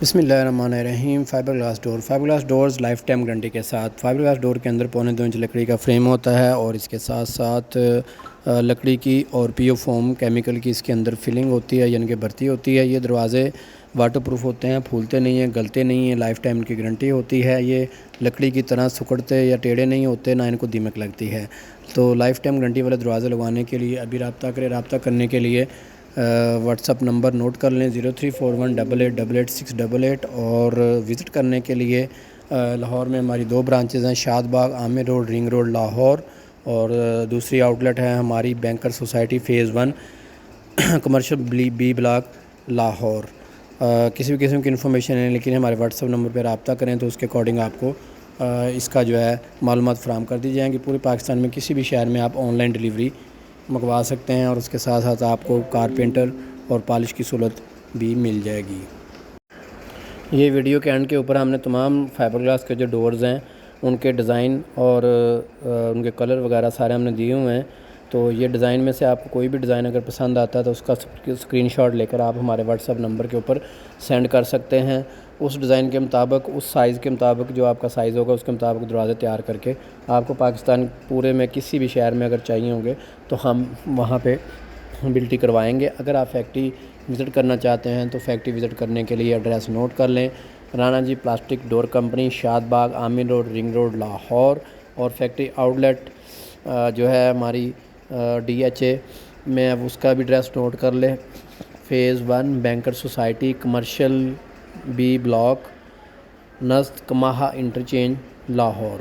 بسم اللہ الرحمن الرحیم۔ Fibre glass doors life time guarantee کے ساتھ۔ فائبر گلاس ڈور کے اندر 2.25 انچ لکڑی کا فریم ہوتا ہے اور اس کے ساتھ ساتھ لکڑی کی اور پی او فوم کیمیکل کی اس کے اندر فلنگ ہوتی ہے، یعنی کہ بھرتی ہوتی ہے۔ یہ دروازے واٹر پروف ہوتے ہیں، پھولتے نہیں ہیں، گلتے نہیں ہیں، لائف ٹائم کی گارنٹی ہوتی ہے۔ یہ لکڑی کی طرح سکڑتے یا ٹیڑھے نہیں ہوتے، نہ ان کو دیمک لگتی ہے۔ تو لائف ٹائم گارنٹی والے دروازے لگوانے کے لیے ابھی رابطہ کریں۔ رابطہ کرنے کے لیے واٹس اپ نمبر نوٹ کر لیں 0341888688 اور وزٹ کرنے کے لیے لاہور میں ہماری 2 برانچز ہیں، Shad Bagh Amir road ring road Lahore, اور دوسری آؤٹ لیٹ ہے ہماری banker society phase 1 commercial B block Lahore. کسی بھی قسم کی انفارمیشن ہے لیکن ہمارے واٹس اپ نمبر پہ رابطہ کریں تو اس کے اکارڈنگ آپ کو اس کا جو ہے معلومات فراہم کر دی جائیں گی۔ پورے پاکستان میں کسی بھی شہر میں آپ آن لائن ڈیلیوری منگوا سکتے ہیں اور اس کے ساتھ ساتھ آپ کو کارپینٹر اور پالش کی سہولت بھی مل جائے گی۔ یہ ویڈیو کے اینڈ کے اوپر ہم نے تمام فائبر گلاس کے جو ڈورز ہیں ان کے ڈیزائن اور ان کے کلر وغیرہ سارے ہم نے دیے ہوئے ہیں۔ تو یہ ڈیزائن میں سے آپ کو کوئی بھی ڈیزائن اگر پسند آتا ہے تو اس کا اسکرین شاٹ لے کر آپ ہمارے واٹس ایپ نمبر کے اوپر سینڈ کر سکتے ہیں۔ اس ڈیزائن کے مطابق، اس سائز کے مطابق، جو آپ کا سائز ہوگا اس کے مطابق دروازے تیار کر کے آپ کو پاکستان پورے میں کسی بھی شہر میں اگر چاہیے ہوں گے تو ہم وہاں پہ بلٹی کروائیں گے۔ اگر آپ فیکٹری وزٹ کرنا چاہتے ہیں تو فیکٹری وزٹ کرنے کے لیے ایڈریس نوٹ کر لیں: رانا جی پلاسٹک ڈور کمپنی، شاد Bagh Amir road ring road Lahore, اور فیکٹری آؤٹ لیٹ جو ہے ہماری DHA میں، اب اس کا بھی ایڈریس نوٹ کر لیں: phase 1 banker society commercial B block نزد کماہا انٹرچینج لاہور۔